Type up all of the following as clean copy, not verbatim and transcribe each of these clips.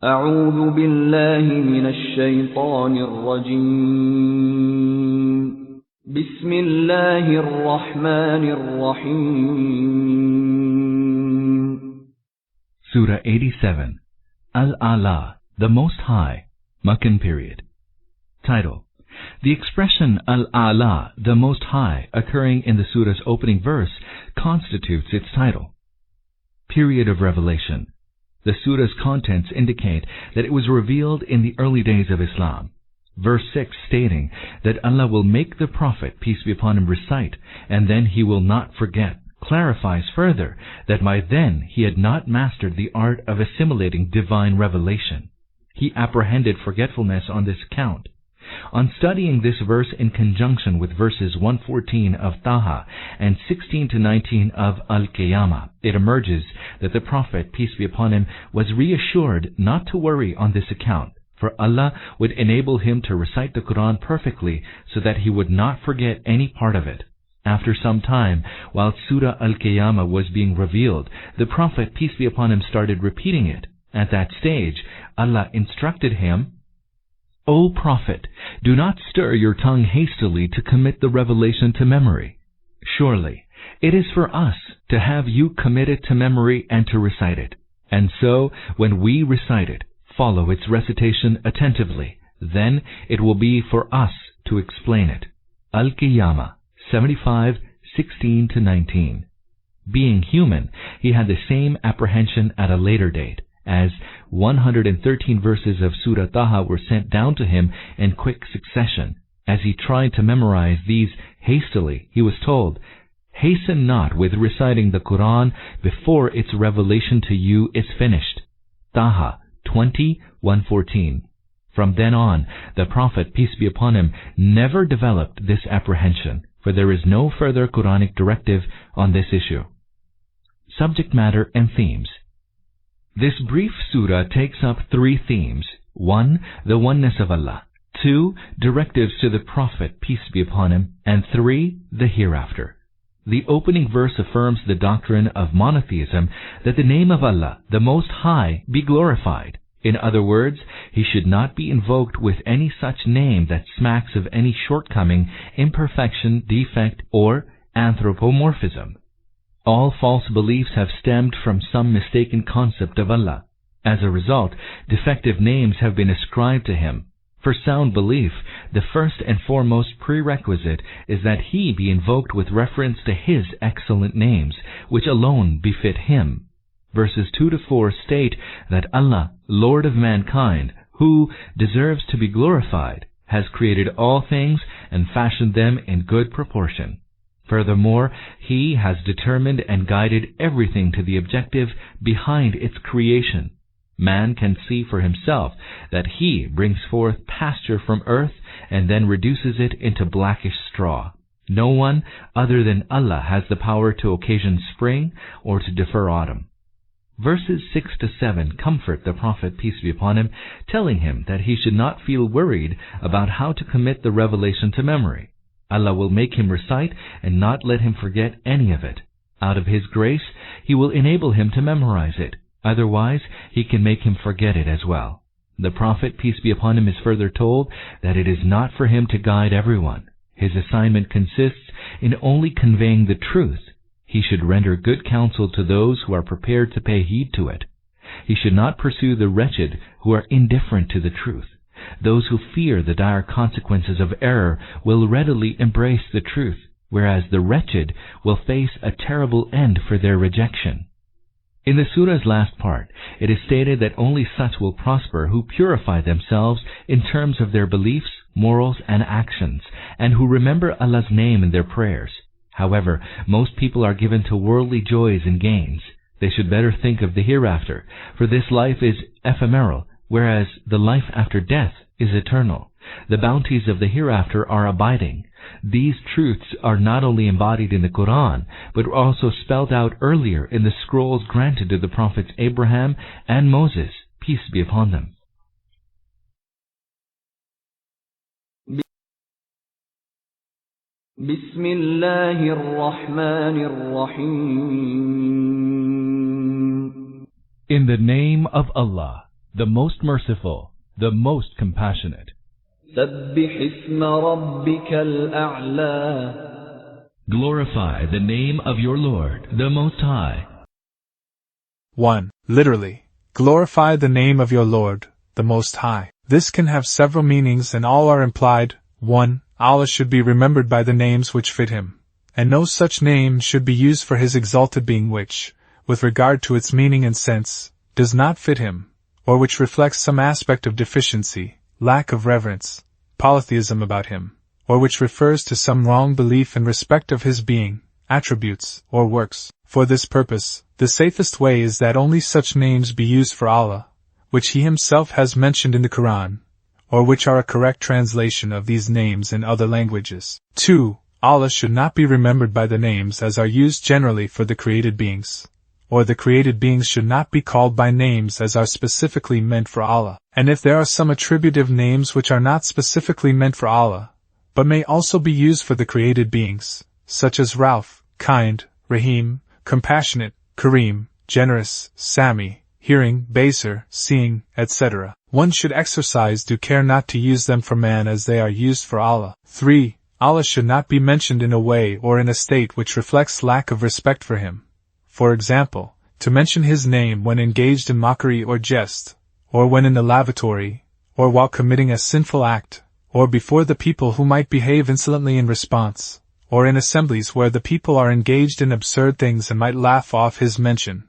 أعوذ بالله من الشيطان الرجيم بسم الله الرحمن الرحيم Surah 87 Al-A'la, the Most High, Meccan period. Title: The expression Al-A'la, the Most High, occurring in the surah's opening verse constitutes its title. Period of revelation. The surah's contents indicate that it was revealed in the early days of Islam. Verse 6 stating that Allah will make the Prophet, peace be upon him, recite, and then he will not forget, clarifies further that by then he had not mastered the art of assimilating divine revelation. He apprehended forgetfulness on this account. On studying this verse in conjunction with verses 114 of Taha and 16 to 19 of Al-Qiyamah, it emerges that the Prophet, peace be upon him, was reassured not to worry on this account, for Allah would enable him to recite the Quran perfectly so that he would not forget any part of it. After some time, while Surah Al-Qiyamah was being revealed, the Prophet, peace be upon him, started repeating it. At that stage, Allah instructed him, O Prophet, do not stir your tongue hastily to commit the revelation to memory. Surely, it is for us to have you commit it to memory and to recite it. And so, when we recite it, follow its recitation attentively. Then it will be for us to explain it. Al-Qiyamah 75:16 to 19. Being human, he had the same apprehension at a later date, as 113 verses of Surah Taha were sent down to him in quick succession. As he tried to memorize these hastily, he was told, "Hasten not with reciting the Quran before its revelation to you is finished." Taha 20:114. From then on, the Prophet, peace be upon him, never developed this apprehension, for there is no further Quranic directive on this issue. Subject matter and themes. This brief surah takes up three themes. 1. The oneness of Allah. 2. Directives to the Prophet, peace be upon him. And 3. The hereafter. The opening verse affirms the doctrine of monotheism, that the name of Allah, the Most High, be glorified. In other words, he should not be invoked with any such name that smacks of any shortcoming, imperfection, defect, or anthropomorphism. All false beliefs have stemmed from some mistaken concept of Allah. As a result, defective names have been ascribed to him. For sound belief, the first and foremost prerequisite is that he be invoked with reference to his excellent names, which alone befit him. Verses 2 to 4 state that Allah, Lord of mankind, who deserves to be glorified, has created all things and fashioned them in good proportion. Furthermore, he has determined and guided everything to the objective behind its creation. Man can see for himself that he brings forth pasture from earth and then reduces it into blackish straw. No one other than Allah has the power to occasion spring or to defer autumn. Verses 6 to 7 comfort the Prophet, peace be upon him, telling him that he should not feel worried about how to commit the revelation to memory. Allah will make him recite and not let him forget any of it. Out of His grace, He will enable him to memorize it. Otherwise, He can make him forget it as well. The Prophet, peace be upon him, is further told that it is not for him to guide everyone. His assignment consists in only conveying the truth. He should render good counsel to those who are prepared to pay heed to it. He should not pursue the wretched who are indifferent to the truth. Those who fear the dire consequences of error will readily embrace the truth, whereas the wretched will face a terrible end for their rejection. In the surah's last part, it is stated that only such will prosper who purify themselves in terms of their beliefs, morals, and actions, and who remember Allah's name in their prayers. However, most people are given to worldly joys and gains. They should better think of the hereafter, for this life is ephemeral, whereas the life after death is eternal. The bounties of the hereafter are abiding. These truths are not only embodied in the Quran, but were also spelled out earlier in the scrolls granted to the prophets Abraham and Moses, peace be upon them. Bismillahir Rahmanir Rahim. In the name of Allah, the most merciful, the most compassionate. سبح اسم ربك الأعلى. Glorify the name of your Lord, the Most High. 1. Literally, glorify the name of your Lord, the Most High. This can have several meanings and all are implied. 1. Allah should be remembered by the names which fit Him, and no such name should be used for His exalted being which, with regard to its meaning and sense, does not fit Him, or which reflects some aspect of deficiency, lack of reverence, polytheism about Him, or which refers to some wrong belief in respect of His being, attributes, or works. For this purpose, the safest way is that only such names be used for Allah, which He Himself has mentioned in the Quran, or which are a correct translation of these names in other languages. 2. Allah should not be remembered by the names as are used generally for the created beings, or the created beings should not be called by names as are specifically meant for Allah. And if there are some attributive names which are not specifically meant for Allah, but may also be used for the created beings, such as Rauf, kind, Rahim, compassionate, Kareem, generous, Sami, hearing, Basir, seeing, etc., one should exercise due care not to use them for man as they are used for Allah. 3. Allah should not be mentioned in a way or in a state which reflects lack of respect for Him. For example, to mention His name when engaged in mockery or jest, or when in the lavatory, or while committing a sinful act, or before the people who might behave insolently in response, or in assemblies where the people are engaged in absurd things and might laugh off His mention,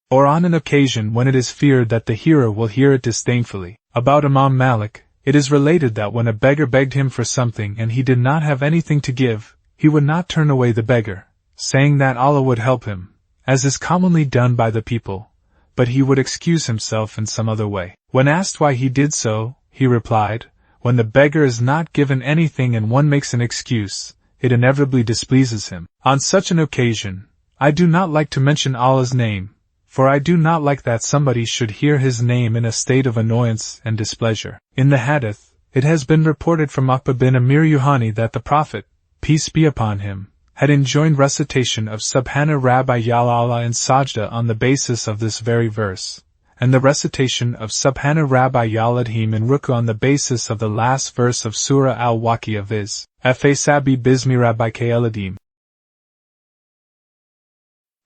or on an occasion when it is feared that the hearer will hear it disdainfully. About Imam Malik, it is related that when a beggar begged him for something and he did not have anything to give, he would not turn away the beggar, saying that Allah would help him, as is commonly done by the people, but he would excuse himself in some other way. When asked why he did so, he replied, when the beggar is not given anything and one makes an excuse, it inevitably displeases him. On such an occasion, I do not like to mention Allah's name, for I do not like that somebody should hear His name in a state of annoyance and displeasure. In the Hadith, it has been reported from Uqba bin Amir Yuhani that the Prophet, peace be upon him, had enjoined recitation of Subhana Rabbi Ya'ala in Sajda on the basis of this very verse, and the recitation of Subhana Rabbi Ya'ladhim in Ruku on the basis of the last verse of Surah Al-Waqiyah viz. Fa Sabi Bismi Rabbi Ka'eladim.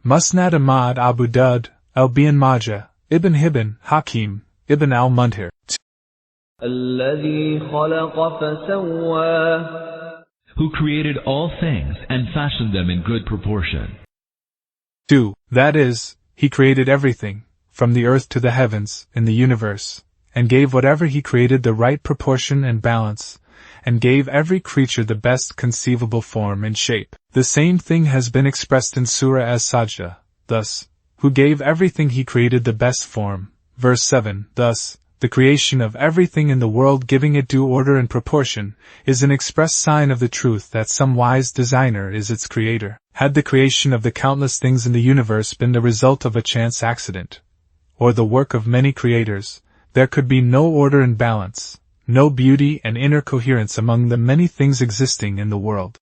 Musnad Ahmad Abu Dud, Al-Bin Majah, Ibn Hibban, Hakim, Ibn al-Mundhir. الذي خلق فسوى. Who created all things and fashioned them in good proportion. 2. That is, He created everything, from the earth to the heavens, in the universe, and gave whatever He created the right proportion and balance, and gave every creature the best conceivable form and shape. The same thing has been expressed in Surah As-Sajda, thus, who gave everything He created the best form. Verse 7. Thus, the creation of everything in the world giving it due order and proportion, is an express sign of the truth that some wise designer is its creator. Had the creation of the countless things in the universe been the result of a chance accident, or the work of many creators, there could be no order and balance, no beauty and inner coherence among the many things existing in the world.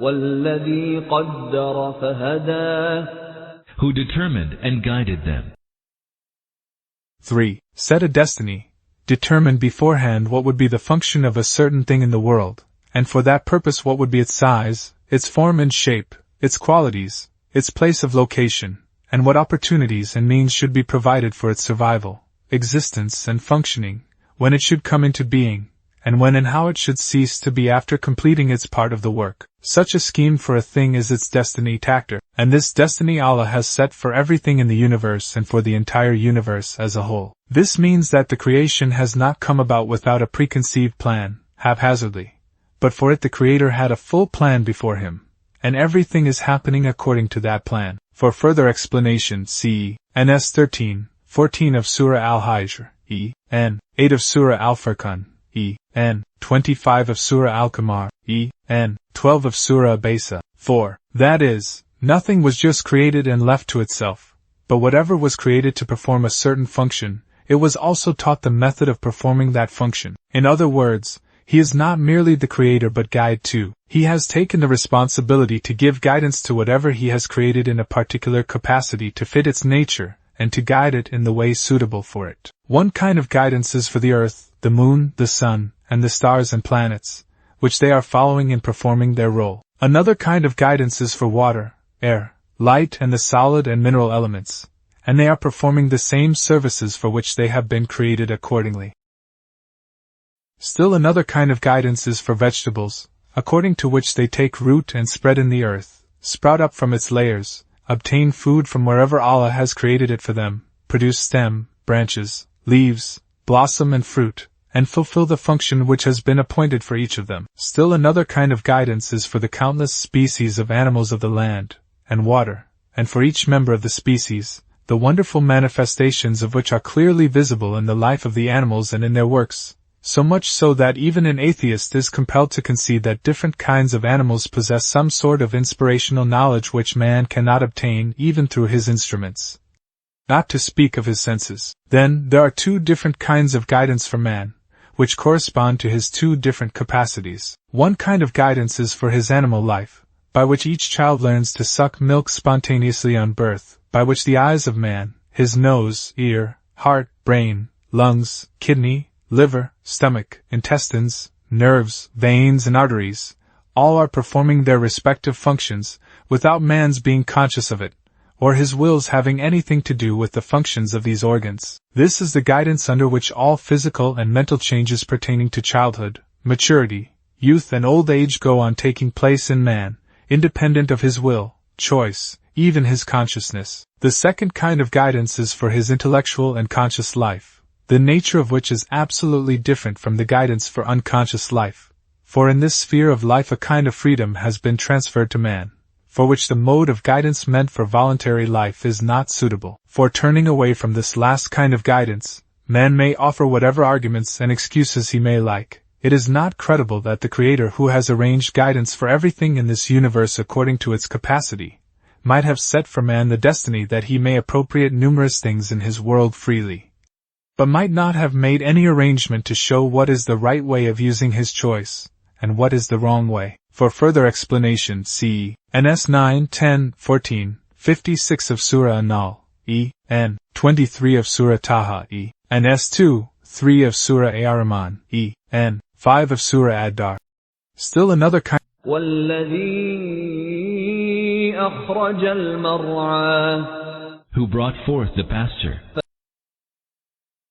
والذي قدر فهدى. Who determined and guided them. 3. Set a destiny, determined beforehand what would be the function of a certain thing in the world, and for that purpose what would be its size, its form and shape, its qualities, its place of location, and what opportunities and means should be provided for its survival, existence and functioning, when it should come into being, and when and how it should cease to be after completing its part of the work. Such a scheme for a thing is its destiny tactor, and this destiny Allah has set for everything in the universe and for the entire universe as a whole. This means that the creation has not come about without a preconceived plan, haphazardly, but for it the Creator had a full plan before Him, and everything is happening according to that plan. For further explanation see N.S. 13:14 of Surah Al-Hijr, E.N. 8 of Surah Al-Furqan, E.N. 25 of Surah Al-Qamar, E.N. 12 of Surah Abasa. 4. That is, nothing was just created and left to itself, but whatever was created to perform a certain function, it was also taught the method of performing that function. In other words, He is not merely the Creator but guide too. He has taken the responsibility to give guidance to whatever He has created in a particular capacity to fit its nature, and to guide it in the way suitable for it. One kind of guidance is for the earth, the moon, the sun, and the stars and planets, which they are following in performing their role. Another kind of guidance is for water, air, light, and the solid and mineral elements, and they are performing the same services for which they have been created accordingly. Still another kind of guidance is for vegetables, according to which they take root and spread in the earth, sprout up from its layers, obtain food from wherever Allah has created it for them, produce stem, branches, leaves, blossom and fruit, and fulfill the function which has been appointed for each of them. Still another kind of guidance is for the countless species of animals of the land and water, and for each member of the species, the wonderful manifestations of which are clearly visible in the life of the animals and in their works, so much so that even an atheist is compelled to concede that different kinds of animals possess some sort of inspirational knowledge which man cannot obtain even through his instruments, not to speak of his senses. Then, there are two different kinds of guidance for man, which correspond to his two different capacities. One kind of guidance is for his animal life, by which each child learns to suck milk spontaneously on birth, by which the eyes of man, his nose, ear, heart, brain, lungs, kidney, liver, stomach, intestines, nerves, veins and arteries, all are performing their respective functions, without man's being conscious of it, or his wills having anything to do with the functions of these organs. This is the guidance under which all physical and mental changes pertaining to childhood, maturity, youth and old age go on taking place in man, independent of his will, choice, even his consciousness. The second kind of guidance is for his intellectual and conscious life, the nature of which is absolutely different from the guidance for unconscious life, for in this sphere of life a kind of freedom has been transferred to man, for which the mode of guidance meant for voluntary life is not suitable. For turning away from this last kind of guidance, man may offer whatever arguments and excuses he may like. It is not credible that the Creator, who has arranged guidance for everything in this universe according to its capacity, might have set for man the destiny that he may appropriate numerous things in his world freely, but might not have made any arrangement to show what is the right way of using his choice, and what is the wrong way. For further explanation see NS 9, 10, 14, 56 of Surah An-Nahl, E.N. 23 of Surah Taha, E.N. S2, 3 of Surah Ar-Rahman, E.N. 5 of Surah Ad-Dar. Still another kind. وَالَّذِي أَخْرَجَ الْمَرْعَى, who brought forth the pasture.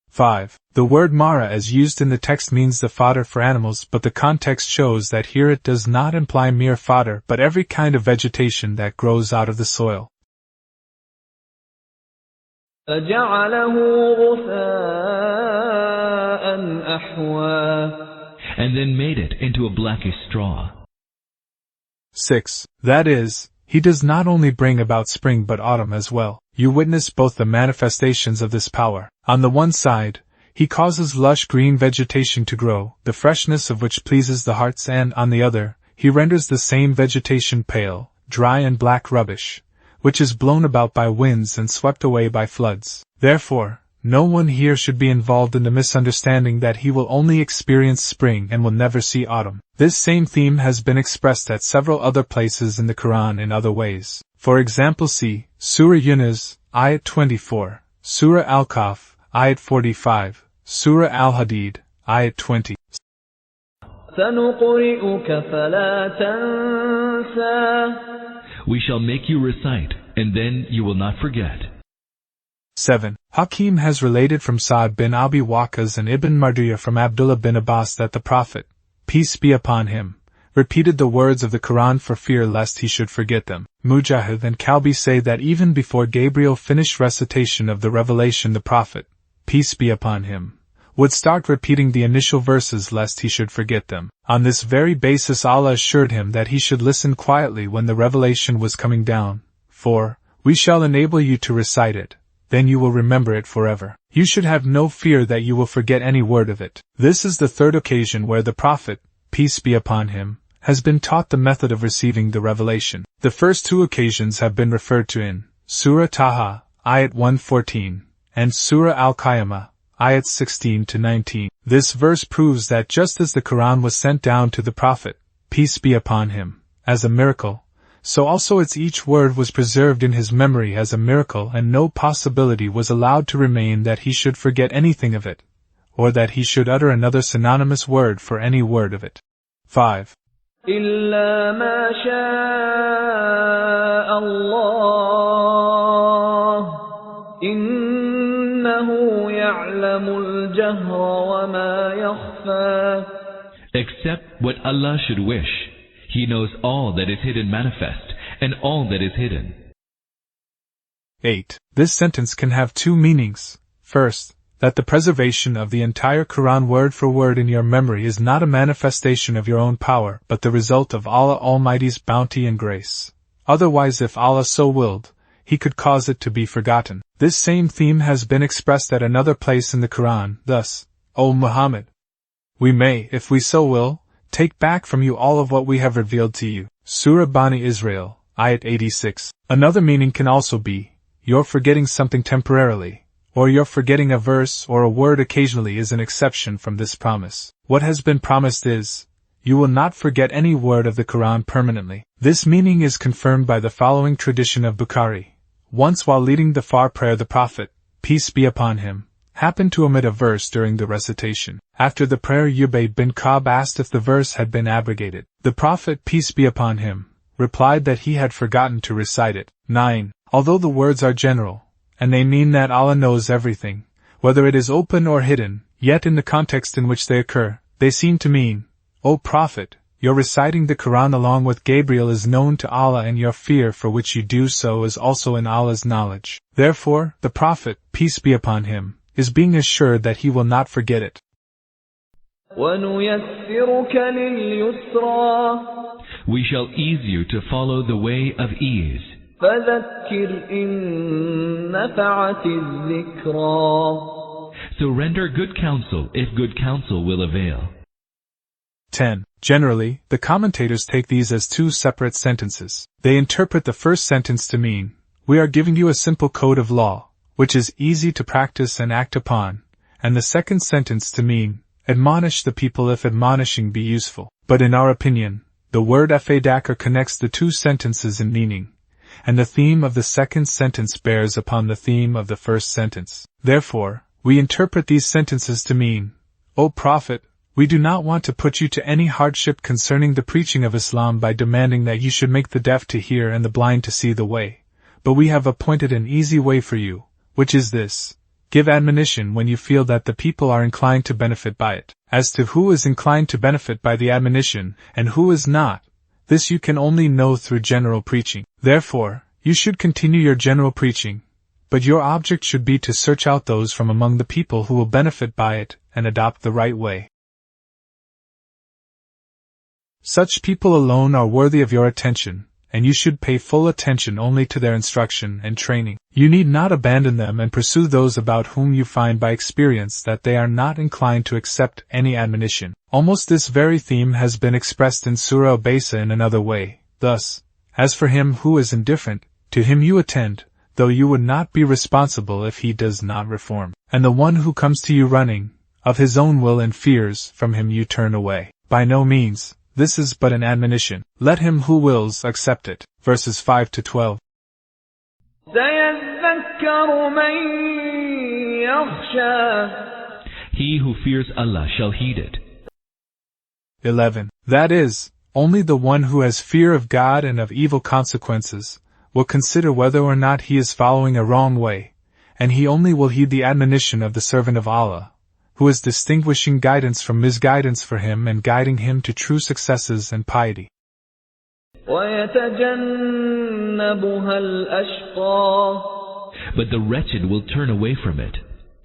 5. The word mara as used in the text means the fodder for animals, but the context shows that here it does not imply mere fodder but every kind of vegetation that grows out of the soil. فَجَعَلَهُ غُثَاءً أَحْوَى, and then made it into a blackish straw. 6. That is, he does not only bring about spring but autumn as well. You witness both the manifestations of this power. On the one side, he causes lush green vegetation to grow, the freshness of which pleases the hearts, and, on the other, he renders the same vegetation pale, dry and black rubbish, which is blown about by winds and swept away by floods. Therefore, no one here should be involved in the misunderstanding that he will only experience spring and will never see autumn. This same theme has been expressed at several other places in the Quran in other ways. For example, see Surah Yunus, Ayat 24, Surah Al-Kahf, Ayat 45, Surah Al-Hadid, Ayat 20. سَنُقْرِئُكَ فَلَا تَنْسَى, we shall make you recite, and then you will not forget. 7. Hakim has related from Sa'd bin Abi Waqqas and Ibn Mardiyah from Abdullah bin Abbas that the Prophet, peace be upon him, repeated the words of the Quran for fear lest he should forget them. Mujahid and Kalbi say that even before Gabriel finished recitation of the revelation, the Prophet, peace be upon him, would start repeating the initial verses lest he should forget them. On this very basis Allah assured him that he should listen quietly when the revelation was coming down, for, we shall enable you to recite it, then you will remember it forever. You should have no fear that you will forget any word of it. This is the third occasion where the Prophet, peace be upon him, has been taught the method of receiving the revelation. The first two occasions have been referred to in Surah Taha, Ayat 114, and Surah Al-Qiyamah, Ayat 16 to 19. This verse proves that just as the Quran was sent down to the Prophet, peace be upon him, as a miracle, so also its each word was preserved in his memory as a miracle, and no possibility was allowed to remain that he should forget anything of it, or that he should utter another synonymous word for any word of it. 5. إلا ما شاء الله إنه يعلم الجهر وما يخفى. Except what Allah should wish. He knows all that is hidden manifest, and all that is hidden. 8. This sentence can have two meanings. First, that the preservation of the entire Quran word for word in your memory is not a manifestation of your own power, but the result of Allah Almighty's bounty and grace. Otherwise, if Allah so willed, He could cause it to be forgotten. This same theme has been expressed at another place in the Quran, thus, O Muhammad, we may, if we so will, take back from you all of what we have revealed to you. Surah Bani Israel, Ayat 86. Another meaning can also be, you're forgetting something temporarily, or you're forgetting a verse or a word occasionally is an exception from this promise. What has been promised is, you will not forget any word of the Quran permanently. This meaning is confirmed by the following tradition of Bukhari. Once while leading the far prayer, the Prophet, peace be upon him, happened to omit a verse during the recitation. After the prayer, Ubay bin Ka'b asked if the verse had been abrogated. The Prophet, peace be upon him, replied that he had forgotten to recite it. 9. Although the words are general, and they mean that Allah knows everything, whether it is open or hidden, yet in the context in which they occur, they seem to mean, O Prophet, your reciting the Quran along with Gabriel is known to Allah, and your fear for which you do so is also in Allah's knowledge. Therefore, the Prophet, peace be upon him, is being assured that he will not forget it. وَنُيَسِّرُكَ لِلْيُسْرَى. We shall ease you to follow the way of ease. فَذَكِّرْ إِن نَّفَعَتِ الذِّكْرَى. So render good counsel if good counsel will avail. 10. Generally, the commentators take these as two separate sentences. They interpret the first sentence to mean, we are giving you a simple code of law, which is easy to practice and act upon, and the second sentence to mean, admonish the people if admonishing be useful. But in our opinion, the word fadakar connects the two sentences in meaning, and the theme of the second sentence bears upon the theme of the first sentence. Therefore, we interpret these sentences to mean, O Prophet, we do not want to put you to any hardship concerning the preaching of Islam by demanding that you should make the deaf to hear and the blind to see the way, but we have appointed an easy way for you, which is this: give admonition when you feel that the people are inclined to benefit by it. As to who is inclined to benefit by the admonition, and who is not, this you can only know through general preaching. Therefore, you should continue your general preaching, but your object should be to search out those from among the people who will benefit by it, and adopt the right way. Such people alone are worthy of your attention, and you should pay full attention only to their instruction and training. You need not abandon them and pursue those about whom you find by experience that they are not inclined to accept any admonition. Almost this very theme has been expressed in Surah Abasa in another way, thus, as for him who is indifferent, to him you attend, though you would not be responsible if he does not reform. And the one who comes to you running, of his own will and fears, from him you turn away. By no means, this is but an admonition. Let him who wills accept it. Verses 5 to 12. سَيَذَّكَّرُ مَن يَخْشَى. He who fears Allah shall heed it. 11. That is, only the one who has fear of God and of evil consequences will consider whether or not he is following a wrong way, and he only will heed the admonition of the servant of Allah, who is distinguishing guidance from misguidance for him and guiding him to true successes and piety. وَيَتَجَنَّبُهَا الْأَشْقَى. But the wretched will turn away from it.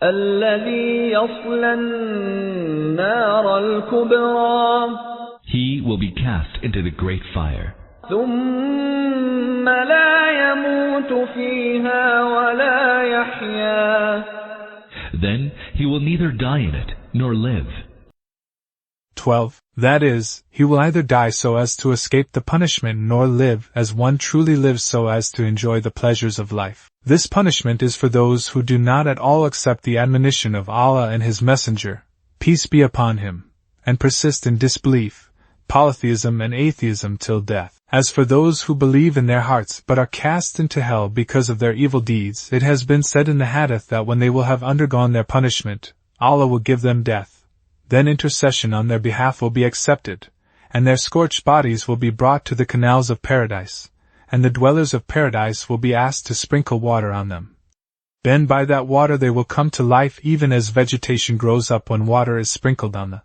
الَّذِي يَصْلَى النَّارَ الْكُبْرَى. He will be cast into the great fire. ثُمَّ لَا يَمُوتُ فِيهَا وَلَا يَحْيَا. Then he will neither die in it, nor live. 12. That is, he will either die so as to escape the punishment nor live as one truly lives so as to enjoy the pleasures of life. This punishment is for those who do not at all accept the admonition of Allah and His Messenger, peace be upon him, and persist in disbelief, polytheism and atheism till death. As for those who believe in their hearts but are cast into hell because of their evil deeds, it has been said in the hadith that when they will have undergone their punishment, Allah will give them death. Then intercession on their behalf will be accepted, and their scorched bodies will be brought to the canals of paradise, and the dwellers of paradise will be asked to sprinkle water on them. Then by that water they will come to life, even as vegetation grows up when water is sprinkled on the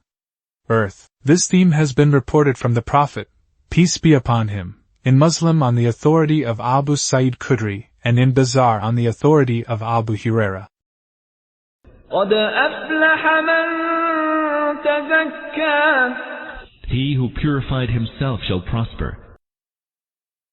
earth. This theme has been reported from the Prophet, peace be upon him, in Muslim on the authority of Abu Sa'id Khudri, and in Bazar on the authority of Abu Huraira. قَدْ أَفْلَحَ مَنْ تَزَكَّى. He who purified himself shall prosper.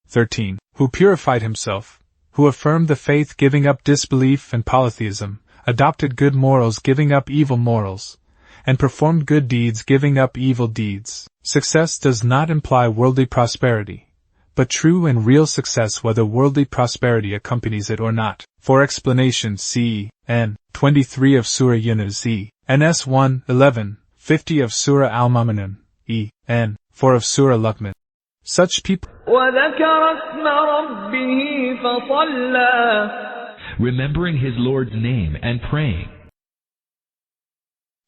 13. Who purified himself, who affirmed the faith giving up disbelief and polytheism, adopted good morals giving up evil morals, and performed good deeds giving up evil deeds. Success does not imply worldly prosperity, but true and real success whether worldly prosperity accompanies it or not. For explanation see N. 23 of Surah Yunus e. Ns 1, 11, 50 of Surah Al-Mu'minun, e. N. 4 of Surah Luqman. Such people وَذَكَرَ اسْمَ رَبِّهِ فَصَلَّى. Remembering his Lord's name and praying.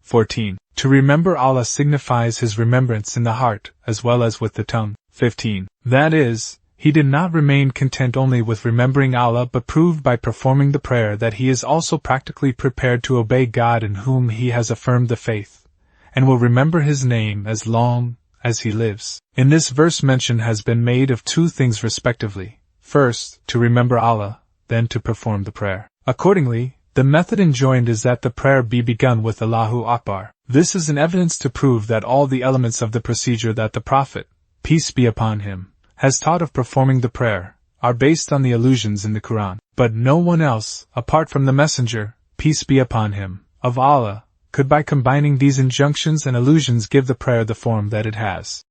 14. To remember Allah signifies his remembrance in the heart, as well as with the tongue. 15. That is, he did not remain content only with remembering Allah but proved by performing the prayer that he is also practically prepared to obey God in whom he has affirmed the faith, and will remember his name as long as he lives. In this verse mention has been made of two things respectively. First, to remember Allah, then to perform the prayer. Accordingly, the method enjoined is that the prayer be begun with Allahu Akbar. This is an evidence to prove that all the elements of the procedure that the Prophet, peace be upon him, has taught of performing the prayer, are based on the allusions in the Quran. But no one else, apart from the Messenger, peace be upon him, of Allah, could by combining these injunctions and allusions give the prayer the form that it has.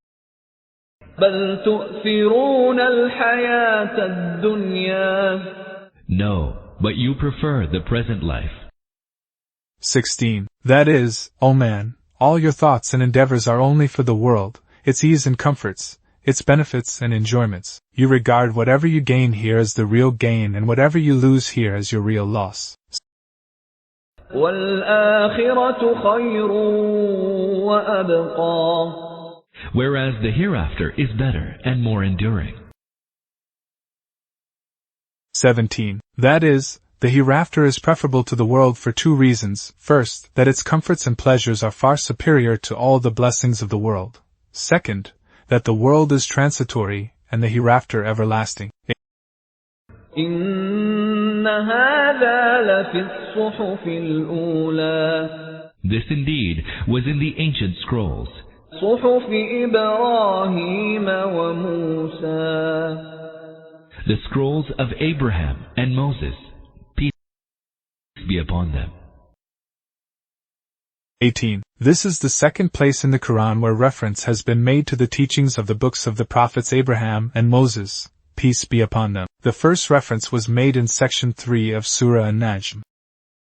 بَلْ تُؤْثِرُونَ الْحَيَاةَ الدُّنْيَا. No, but you prefer the present life. 16. That is, O man, all your thoughts and endeavors are only for the world, its ease and comforts, its benefits and enjoyments. You regard whatever you gain here as the real gain and whatever you lose here as your real loss. وَالْآخِرَةُ خَيْرٌ وَأَبْقَى. Whereas the hereafter is better and more enduring. 17. That is, the hereafter is preferable to the world for two reasons. First, that its comforts and pleasures are far superior to all the blessings of the world. Second, that the world is transitory and the hereafter everlasting. إِنَّ هَذَا لَفِي الصُّحُفِ الْأُولَى. This indeed was in the ancient scrolls. صُحُفِ إِبْرَاهِيمَ وَمُوسَى. The scrolls of Abraham and Moses, peace be upon them. 18. This is the second place in the Quran where reference has been made to the teachings of the books of the prophets Abraham and Moses, peace be upon them. The first reference was made in section 3 of Surah An-Najm.